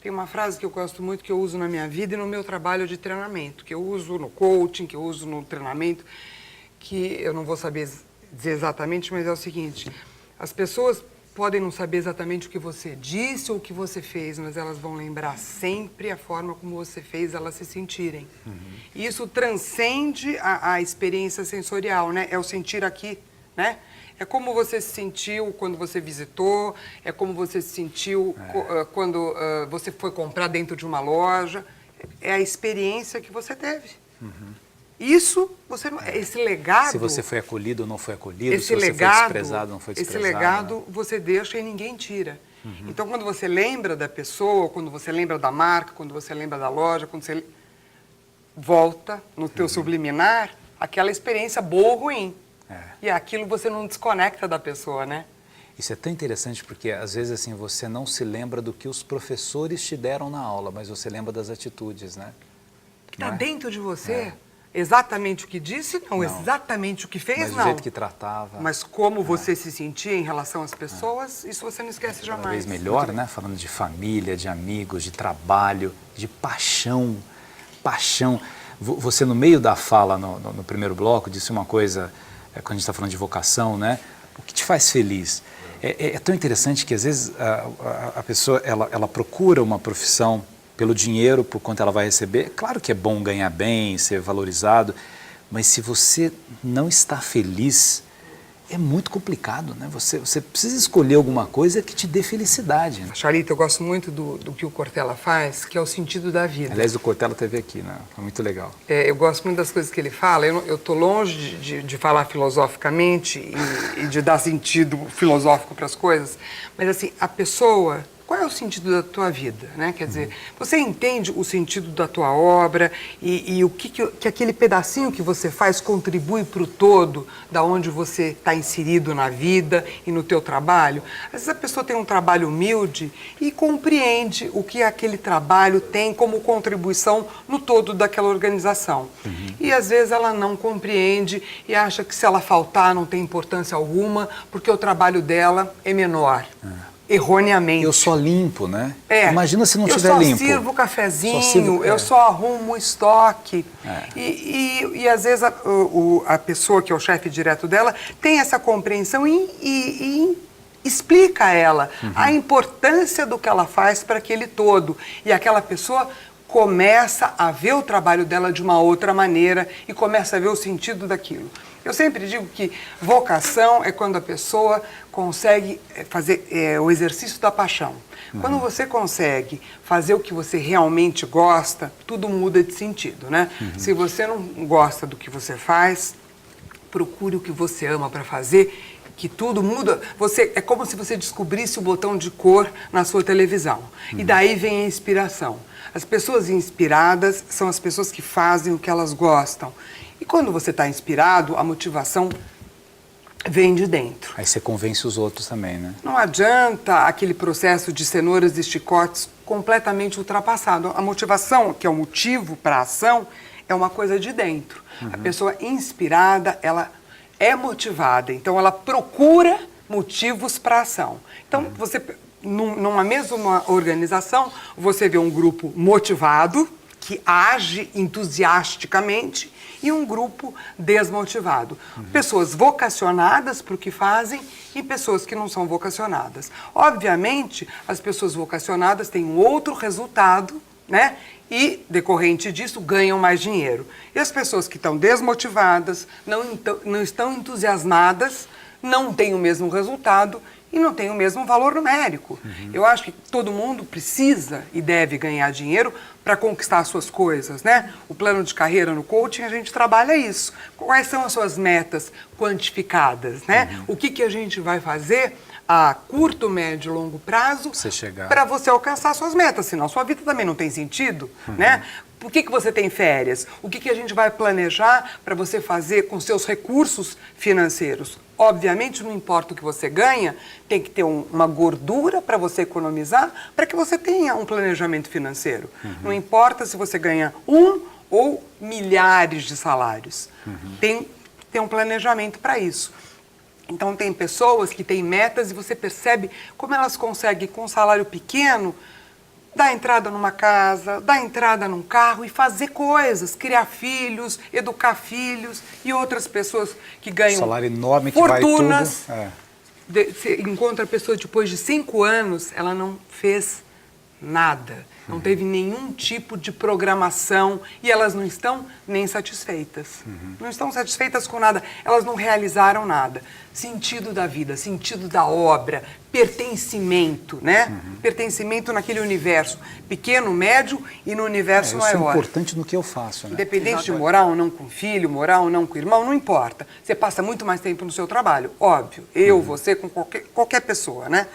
Tem uma frase que eu gosto muito, que eu uso na minha vida e no meu trabalho de treinamento, que eu uso no coaching, que eu uso no treinamento, que eu não vou saber dizer exatamente, mas é o seguinte: as pessoas podem não saber exatamente o que você disse ou o que você fez, mas elas vão lembrar sempre a forma como você fez elas se sentirem. E isso transcende a experiência sensorial, né? É o sentir aqui, né? É como você se sentiu quando você visitou, é como você se sentiu quando você foi comprar dentro de uma loja. É a experiência que você teve. Isso, você não, esse legado... Se você foi acolhido ou não foi acolhido, esse se você legado, foi desprezado ou não foi desprezado. Esse legado você deixa e ninguém tira. Então, quando você lembra da pessoa, quando você lembra da marca, quando você lembra da loja, quando você volta no teu subliminar, aquela experiência boa ou ruim. E aquilo você não desconecta da pessoa, né? Isso é tão interessante porque, às vezes, assim, você não se lembra do que os professores te deram na aula, mas você lembra das atitudes, né? Que está dentro de você. Exatamente o que disse, não. Exatamente o que fez, mas não. Mas o jeito que tratava. Mas como você se sentia em relação às pessoas, isso você não esquece jamais. Cada vez melhor, né? Falando de família, de amigos, de trabalho, de paixão. Paixão. Você, no meio da fala, no primeiro bloco, disse uma coisa... quando a gente está falando de vocação, né? O que te faz feliz? É tão interessante que, às vezes, a pessoa ela procura uma profissão pelo dinheiro, por quanto ela vai receber. Claro que é bom ganhar bem, ser valorizado, mas se você não está feliz, é muito complicado, né? Você precisa escolher alguma coisa que te dê felicidade. Né? Charita, eu gosto muito do que o Cortella faz, que é o sentido da vida. Aliás, o Cortella teve aqui, né? Foi muito legal. Eu gosto muito das coisas que ele fala. Eu estou longe de falar filosoficamente e de dar sentido filosófico para as coisas, mas assim, a pessoa... Qual é o sentido da tua vida, né? Quer dizer, você entende o sentido da tua obra e o que aquele pedacinho que você faz contribui para o todo, da onde você está inserido na vida e no teu trabalho? Às vezes a pessoa tem um trabalho humilde e compreende o que aquele trabalho tem como contribuição no todo daquela organização. E às vezes ela não compreende e acha que se ela faltar não tem importância alguma, porque o trabalho dela é menor. Erroneamente. Eu só limpo, né? Imagina se não tiver limpo. Eu só sirvo cafezinho, eu só arrumo o estoque. E às vezes a pessoa que é o chefe direto dela tem essa compreensão e explica a ela a importância do que ela faz para aquele todo. E aquela pessoa começa a ver o trabalho dela de uma outra maneira e começa a ver o sentido daquilo. Eu sempre digo que vocação é quando a pessoa consegue fazer o exercício da paixão. Quando você consegue fazer o que você realmente gosta, tudo muda de sentido, né? Se você não gosta do que você faz, procure o que você ama para fazer, que tudo muda. É como se você descobrisse o botão de cor na sua televisão. E daí vem a inspiração. As pessoas inspiradas são as pessoas que fazem o que elas gostam. E quando você está inspirado, a motivação vem de dentro. Aí você convence os outros também, né? Não adianta aquele processo de cenouras e chicotes completamente ultrapassado. A motivação, que é o motivo para a ação, é uma coisa de dentro. A pessoa inspirada, ela é motivada, então ela procura motivos para a ação. Então, você, numa mesma organização, você vê um grupo motivado, que age entusiasticamente, e um grupo desmotivado. Pessoas vocacionadas para o que fazem e pessoas que não são vocacionadas. Obviamente, as pessoas vocacionadas têm um outro resultado, né? E, decorrente disso, ganham mais dinheiro. E as pessoas que estão desmotivadas, não estão entusiasmadas, não têm o mesmo resultado e não têm o mesmo valor numérico. Eu acho que todo mundo precisa e deve ganhar dinheiro para conquistar as suas coisas, né? O plano de carreira no coaching, a gente trabalha isso. Quais são as suas metas quantificadas, né? O que a gente vai fazer a curto, médio e longo prazo para você alcançar suas metas, senão sua vida também não tem sentido, né? Por que você tem férias? O que a gente vai planejar para você fazer com seus recursos financeiros? Obviamente, não importa o que você ganha, tem que ter uma gordura para você economizar, para que você tenha um planejamento financeiro. Não importa se você ganha ou milhares de salários. Tem que ter um planejamento para isso. Então, tem pessoas que têm metas e você percebe como elas conseguem, com um salário pequeno, dar entrada numa casa, dar entrada num carro e fazer coisas, criar filhos, educar filhos e outras pessoas que ganham salário enorme que fortunas. vai tudo. Você encontra a pessoa depois de 5 anos, ela não fez nada, não teve nenhum tipo de programação e elas não estão nem satisfeitas. Não estão satisfeitas com nada, elas não realizaram nada. Sentido da vida, sentido da obra, pertencimento, né? Pertencimento naquele universo pequeno, médio e no universo maior. Eu sou importante no que eu faço, né? Independente de morar ou não com filho, morar ou não com irmão, não importa. Você passa muito mais tempo no seu trabalho, óbvio. Eu, você, com qualquer pessoa, né?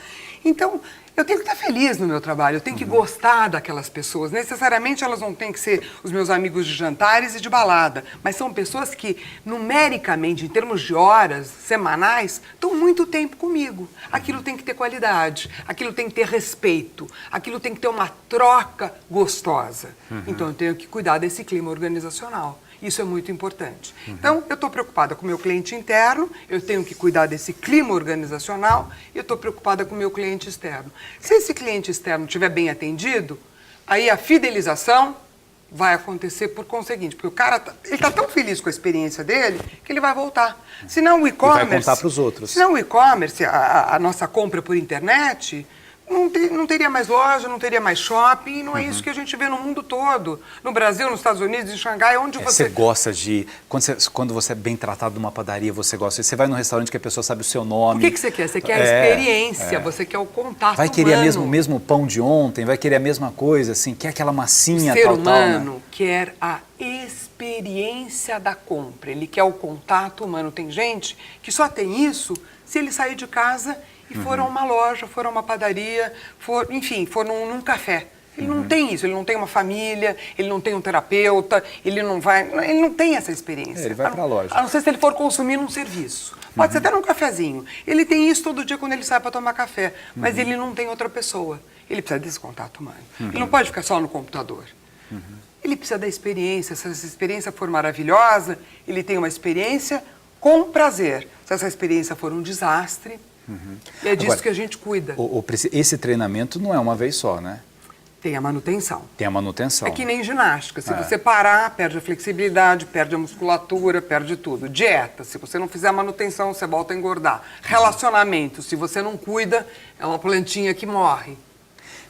Então, eu tenho que estar feliz no meu trabalho, eu tenho que gostar daquelas pessoas. Necessariamente elas não têm que ser os meus amigos de jantares e de balada, mas são pessoas que, numericamente, em termos de horas semanais, estão muito tempo comigo. Aquilo tem que ter qualidade, aquilo tem que ter respeito, aquilo tem que ter uma troca gostosa. Então eu tenho que cuidar desse clima organizacional. Isso é muito importante. Então, eu estou preocupada com o meu cliente interno, eu tenho que cuidar desse clima organizacional e eu estou preocupada com o meu cliente externo. Se esse cliente externo estiver bem atendido, aí a fidelização vai acontecer por conseguinte, porque o cara está tão feliz com a experiência dele que ele vai voltar. Senão o e-commerce... vai contar para os outros. Senão o e-commerce, a nossa compra por internet... Não teria mais loja, não teria mais shopping, não é isso que a gente vê no mundo todo. No Brasil, nos Estados Unidos, em Xangai, onde você... Você gosta de... Quando você é bem tratado numa padaria, você gosta... Você vai num restaurante que a pessoa sabe o seu nome. O que você quer? Você quer a experiência, você quer o contato vai querer humano. o mesmo pão de ontem, vai querer a mesma coisa, assim, quer aquela massinha, o ser tal, humano né? quer a experiência da compra, ele quer o contato humano. Tem gente que só tem isso se ele sair de casa e for a uma loja, for a uma padaria, for num café. Ele não tem isso, ele não tem uma família, ele não tem um terapeuta, ele não tem essa experiência. Ele vai para a loja. A não ser se ele for consumir um serviço. Pode ser até num cafezinho. Ele tem isso todo dia quando ele sai para tomar café, mas ele não tem outra pessoa. Ele precisa desse contato humano. Ele não pode ficar só no computador. Ele precisa da experiência. Se essa experiência for maravilhosa, ele tem uma experiência com prazer. Se essa experiência for um desastre, e é disso Agora, que a gente cuida. Esse treinamento não é uma vez só, né? Tem a manutenção. Tem a manutenção. É que nem ginástica. Se você parar, perde a flexibilidade, perde a musculatura, perde tudo. Dieta, se você não fizer a manutenção, você volta a engordar. Relacionamento, se você não cuida, é uma plantinha que morre.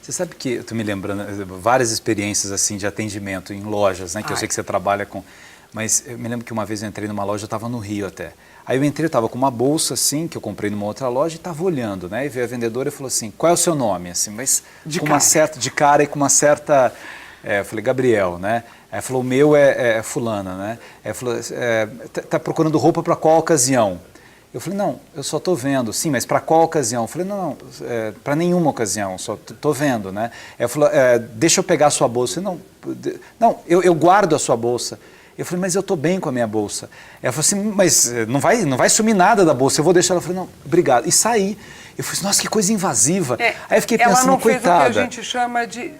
Você sabe que, eu estou me lembrando, várias experiências assim de atendimento em lojas, né? Que eu sei que você trabalha com... Mas eu me lembro que uma vez eu entrei numa loja, eu estava no Rio até. Aí eu entrei, eu estava com uma bolsa assim, que eu comprei numa outra loja e estava olhando, né? E veio a vendedora e falou assim, qual é o seu nome? Assim, mas de com cara. uma certa, de cara e com uma certa... eu falei, Gabriel, né? Aí falou, o meu é fulana, né? Aí falou, tá procurando roupa para qual ocasião? Eu falei, não, eu só estou vendo. Sim, mas para qual ocasião? Eu falei, não, para nenhuma ocasião, só estou vendo, né? Aí eu falei, deixa eu pegar a sua bolsa. Eu falei, não, eu guardo a sua bolsa. Eu falei, mas eu estou bem com a minha bolsa. Ela falou assim, mas não vai sumir nada da bolsa, eu vou deixar. Ela falou, não, obrigado. E saí. Eu falei, nossa, que coisa invasiva. Aí eu fiquei pensando, ela não fez coitada. o que a gente chama de...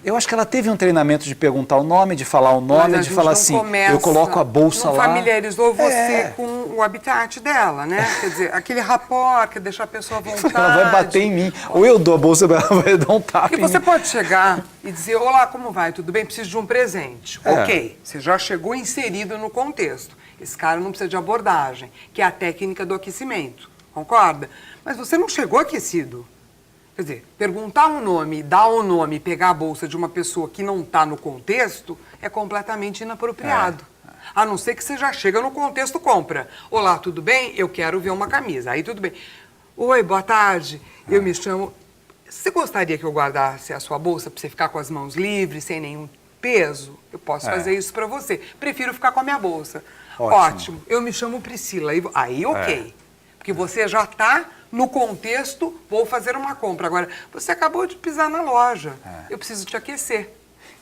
Eu acho que ela teve um treinamento de perguntar o nome, de falar o nome, de falar assim, eu coloco a bolsa lá. lá. Familiarizou você com o habitat dela, né? Quer dizer, aquele rapport que deixa a pessoa à vontade. Ela vai bater em mim. Ou eu dou a bolsa, ela vai dar um tapa Porque você pode chegar e dizer, olá, como vai? Tudo bem? Preciso de um presente. Ok, você já chegou inserido no contexto. Esse cara não precisa de abordagem, que é a técnica do aquecimento. Concorda? Mas você não chegou aquecido. Quer dizer, perguntar um nome, dar um nome, pegar a bolsa de uma pessoa que não está no contexto é completamente inapropriado. A não ser que você já chega no contexto compra. Olá, tudo bem? Eu quero ver uma camisa. Aí tudo bem. Oi, boa tarde. Eu me chamo... Você gostaria que eu guardasse a sua bolsa para você ficar com as mãos livres, sem nenhum peso? Eu posso fazer isso para você. Prefiro ficar com a minha bolsa. Ótimo. Eu me chamo Priscila. Aí ok. Porque você já está... No contexto, vou fazer uma compra. Agora, você acabou de pisar na loja. Eu preciso te aquecer.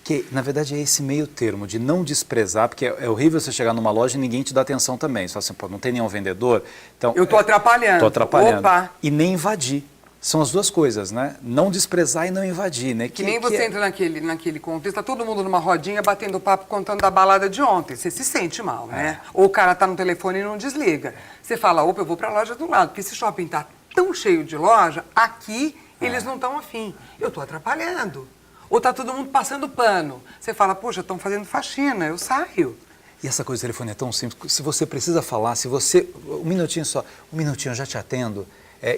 Que, na verdade, é esse meio termo de não desprezar, porque é horrível você chegar numa loja e ninguém te dá atenção também. Você fala assim, pô, não tem nenhum vendedor. Então, eu estou atrapalhando. Estou atrapalhando. Opa. E nem invadir. São as duas coisas, né? Não desprezar e não invadir, né? Que nem você entra naquele contexto, tá todo mundo numa rodinha, batendo papo, contando da balada de ontem. Você se sente mal, né? Ou o cara tá no telefone e não desliga. Você fala, opa, eu vou para a loja do lado, porque esse shopping tá tão cheio de loja, aqui eles não estão afim. Eu estou atrapalhando. Ou está todo mundo passando pano. Você fala, poxa, estão fazendo faxina, eu saio. E essa coisa do telefone é tão simples. Se você precisa falar, se você... Um minutinho só, um minutinho, eu já te atendo.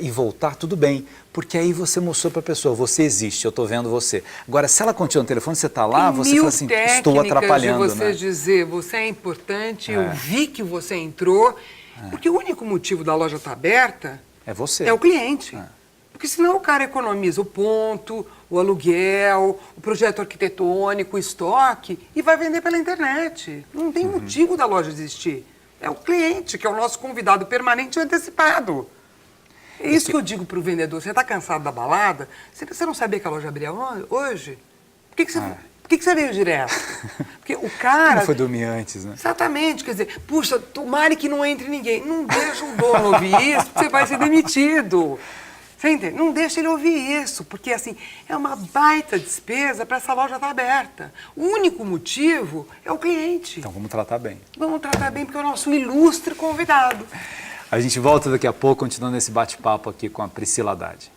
E voltar, tudo bem. Porque aí você mostrou para a pessoa, você existe, eu estou vendo você. Agora, se ela continua no telefone, você está lá, você fala assim, estou atrapalhando, de você dizer, você é importante, eu vi que você entrou. Porque o único motivo da loja estar aberta... É você. É o cliente. Porque senão o cara economiza o ponto, o aluguel, o projeto arquitetônico, o estoque e vai vender pela internet. Não tem motivo da loja existir. É o cliente, que é o nosso convidado permanente e antecipado. É isso que eu digo para o vendedor. Você está cansado da balada? Você não sabia que a loja abria hoje? Por que você veio direto? Porque o cara... Não foi dormir antes, né? Exatamente. Quer dizer, puxa, tomara que não entre ninguém. Não deixa o dono ouvir isso, porque você vai ser demitido. Você entende? Não deixa ele ouvir isso, porque assim, é uma baita despesa para essa loja estar aberta. O único motivo é o cliente. Então vamos tratar bem. Vamos tratar bem porque é o nosso ilustre convidado. A gente volta daqui a pouco, continuando esse bate-papo aqui com a Priscila Haddad.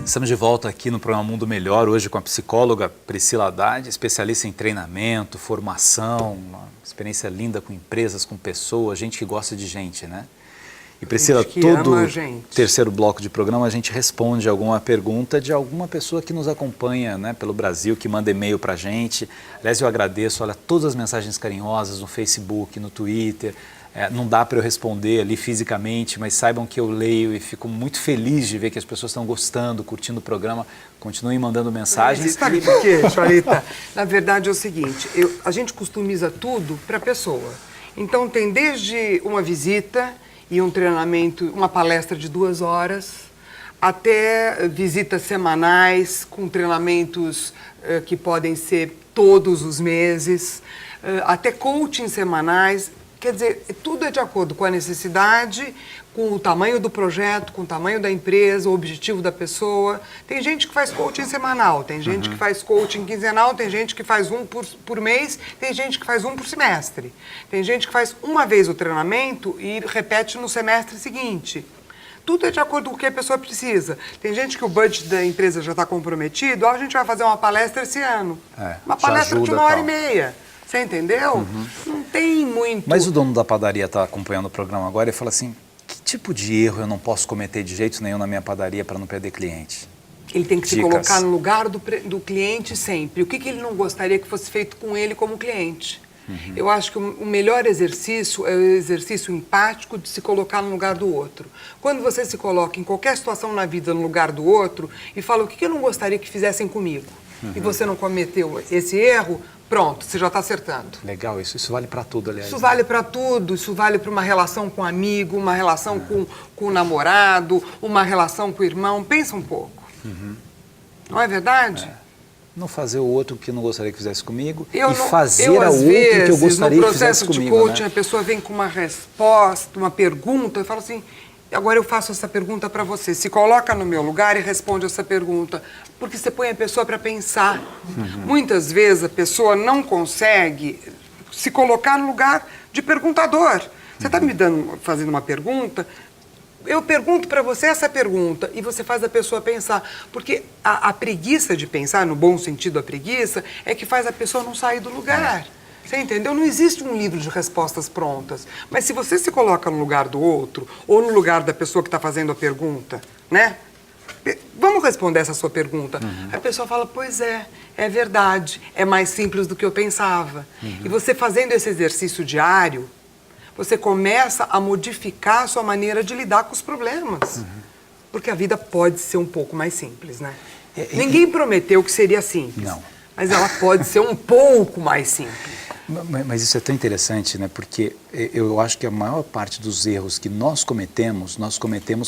Estamos de volta aqui no programa Mundo Melhor, hoje com a psicóloga Priscila Haddad, especialista em treinamento, formação, uma experiência linda com empresas, com pessoas, gente que gosta de gente, né? E Priscila, todo terceiro bloco de programa a gente responde alguma pergunta de alguma pessoa que nos acompanha, né, pelo Brasil, que manda e-mail pra gente. Aliás, eu agradeço, olha, todas as mensagens carinhosas no Facebook, no Twitter. Não dá para eu responder ali fisicamente, mas saibam que eu leio e fico muito feliz de ver que as pessoas estão gostando, curtindo o programa. Continuem mandando mensagens. Sabe por quê, Charita? Na verdade é o seguinte, a gente customiza tudo para a pessoa. Então tem desde uma visita e um treinamento, uma palestra de 2 horas, até visitas semanais com treinamentos que podem ser todos os meses, até coaching semanais. Quer dizer, tudo é de acordo com a necessidade, com o tamanho do projeto, com o tamanho da empresa, o objetivo da pessoa. Tem gente que faz coaching semanal, tem gente que faz coaching quinzenal, tem gente que faz um por mês, tem gente que faz um por semestre. Tem gente que faz uma vez o treinamento e repete no semestre seguinte. Tudo é de acordo com o que a pessoa precisa. Tem gente que o budget da empresa já está comprometido, a gente vai fazer uma palestra esse ano. Uma palestra de 1h30. Você entendeu? Não tem muito... Mas o dono da padaria está acompanhando o programa agora e fala assim, que tipo de erro eu não posso cometer de jeito nenhum na minha padaria para não perder cliente? Ele tem que se colocar no lugar do cliente sempre. O que ele não gostaria que fosse feito com ele como cliente? Eu acho que o melhor exercício é o exercício empático de se colocar no lugar do outro. Quando você se coloca em qualquer situação na vida no lugar do outro e fala o que eu não gostaria que fizessem comigo, e você não cometeu esse erro, pronto, você já está acertando. Legal, isso vale para tudo, aliás. Isso vale para tudo, isso vale para uma relação com um amigo, uma relação com o namorado, uma relação com o irmão. Pensa um pouco. Não é verdade? Não fazer o outro que não gostaria que fizesse comigo fazer ao outro que eu gostaria que fizesse comigo. No processo de coaching, a pessoa vem com uma resposta, uma pergunta, e fala assim, agora eu faço essa pergunta para você. Se coloca no meu lugar e responde essa pergunta. Porque você põe a pessoa para pensar. Muitas vezes a pessoa não consegue se colocar no lugar de perguntador. Você está me fazendo uma pergunta, eu pergunto para você essa pergunta e você faz a pessoa pensar. Porque a preguiça de pensar, no bom sentido a preguiça, é que faz a pessoa não sair do lugar. Você entendeu? Não existe um livro de respostas prontas. Mas se você se coloca no lugar do outro, ou no lugar da pessoa que está fazendo a pergunta, né? Vamos responder essa sua pergunta. A pessoa fala, pois é verdade, é mais simples do que eu pensava. E você fazendo esse exercício diário, você começa a modificar a sua maneira de lidar com os problemas. Porque a vida pode ser um pouco mais simples, né? Ninguém prometeu que seria simples. Não. Mas ela pode ser um pouco mais simples. Mas isso é tão interessante, né? Porque eu acho que a maior parte dos erros que nós cometemos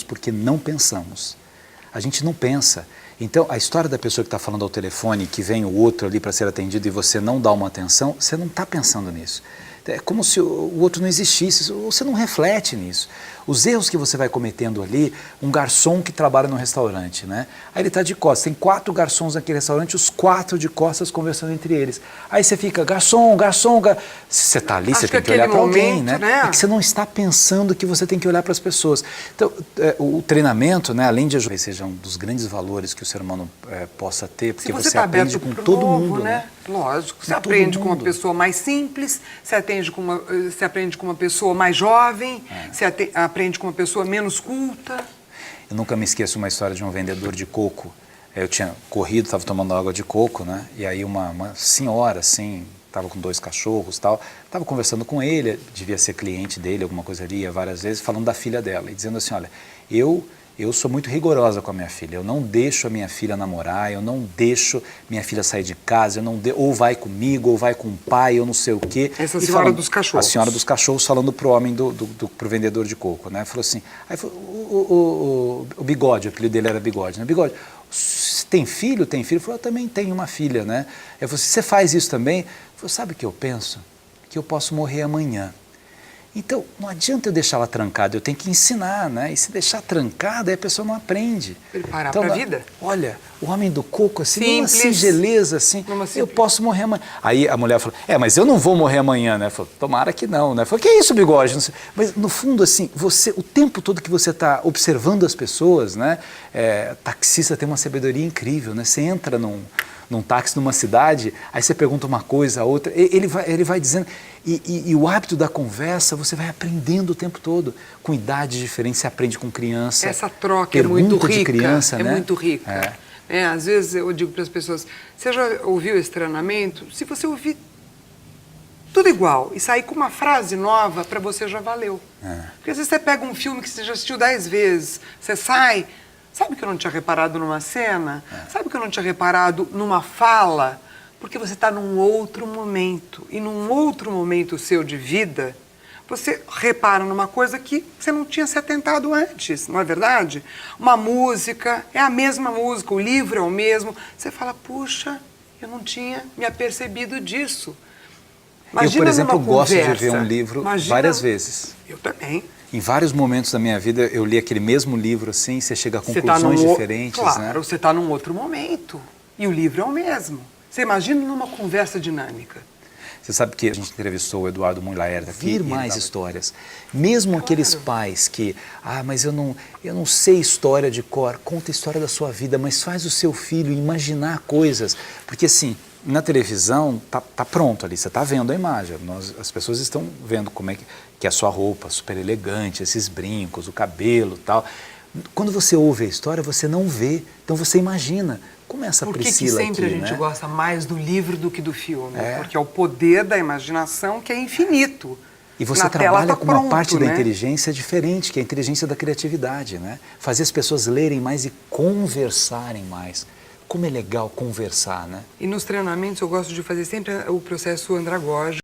porque não pensamos. A gente não pensa. Então, a história da pessoa que está falando ao telefone, que vem o outro ali para ser atendido e você não dá uma atenção, você não está pensando nisso. É como se o outro não existisse. Você não reflete nisso. Os erros que você vai cometendo ali, um garçom que trabalha num restaurante, né? Aí ele está de costas, tem 4 garçons naquele restaurante, os 4 de costas conversando entre eles. Aí você fica, garçom, garçom, se você está ali, você tem que olhar para alguém, né? É que você não está pensando que você tem que olhar para as pessoas. Então, o treinamento, né, além de ajudar, seja um dos grandes valores que o ser humano possa ter, porque você aprende com todo mundo, né? Lógico, você aprende com uma pessoa mais simples, você aprende com uma pessoa mais jovem, você aprende com uma pessoa menos culta. Eu nunca me esqueço uma história de um vendedor de coco. Eu tinha corrido, estava tomando água de coco, né? E aí uma senhora, assim, estava com 2 cachorros e tal, estava conversando com ele, devia ser cliente dele, alguma coisa ali, várias vezes, falando da filha dela, e dizendo assim, olha, eu sou muito rigorosa com a minha filha, eu não deixo a minha filha namorar, eu não deixo minha filha sair de casa, ou vai comigo, ou vai com o pai, ou não sei o quê. Essa senhora dos cachorros. A senhora dos cachorros falando pro homem, pro vendedor de coco, né? Falou assim, aí falou, o Bigode, o apelido dele era Bigode, né? Bigode, você tem filho? Tem filho? Ele falou, eu também tenho uma filha, né? Eu falei, você faz isso também? Ele falou, sabe o que eu penso? Que eu posso morrer amanhã. Então, não adianta eu deixar ela trancada, eu tenho que ensinar, né? E se deixar trancada, aí a pessoa não aprende. Preparar então, para a vida. Olha, o homem do coco, assim, numa Simples. singeleza, assim, eu posso morrer amanhã. Aí a mulher falou, mas eu não vou morrer amanhã, né? Falou, tomara que não, né? Falou, que isso, Bigode? Não sei. Mas, no fundo, assim, o tempo todo que você está observando as pessoas, né? Taxista tem uma sabedoria incrível, né? Você entra num táxi numa cidade, aí você pergunta uma coisa, a outra, ele vai dizendo, e o hábito da conversa, você vai aprendendo o tempo todo, com idades diferentes, você aprende com criança. Essa troca é muito rica, de criança, né? muito rica. Às vezes eu digo para as pessoas, você já ouviu esse treinamento? Se você ouvir tudo igual e sair com uma frase nova, para você já valeu. Porque às vezes você pega um filme que você já assistiu 10 vezes, você sai... Sabe que eu não tinha reparado numa cena? Sabe que eu não tinha reparado numa fala? Porque você está num outro momento. E num outro momento seu de vida, você repara numa coisa que você não tinha se atentado antes, não é verdade? Uma música, é a mesma música, o livro é o mesmo. Você fala, puxa, eu não tinha me apercebido disso. Imagina, eu, por exemplo, gosto de ver um livro várias vezes. Eu também. Em vários momentos da minha vida, eu li aquele mesmo livro assim, você chega a conclusões diferentes. Claro, né? Você está num outro momento. E o livro é o mesmo. Você imagina numa conversa dinâmica. Você sabe que a gente entrevistou o Eduardo Mulaerda aqui. Vir mais histórias. Mesmo aqueles pais que, mas eu não sei história de cor, conta a história da sua vida, mas faz o seu filho imaginar coisas. Porque assim, na televisão tá pronto ali, você está vendo a imagem, as pessoas estão vendo como é que é a sua roupa, super elegante, esses brincos, o cabelo e tal. Quando você ouve a história, você não vê, então você imagina. Como é essa Priscila aqui, sempre a gente né? gosta mais do livro do que do filme? Porque é o poder da imaginação que é infinito. E você trabalha com uma parte da inteligência diferente, que é a inteligência da criatividade, né? Fazer as pessoas lerem mais e conversarem mais. Como é legal conversar, né? E nos treinamentos eu gosto de fazer sempre o processo andragógico.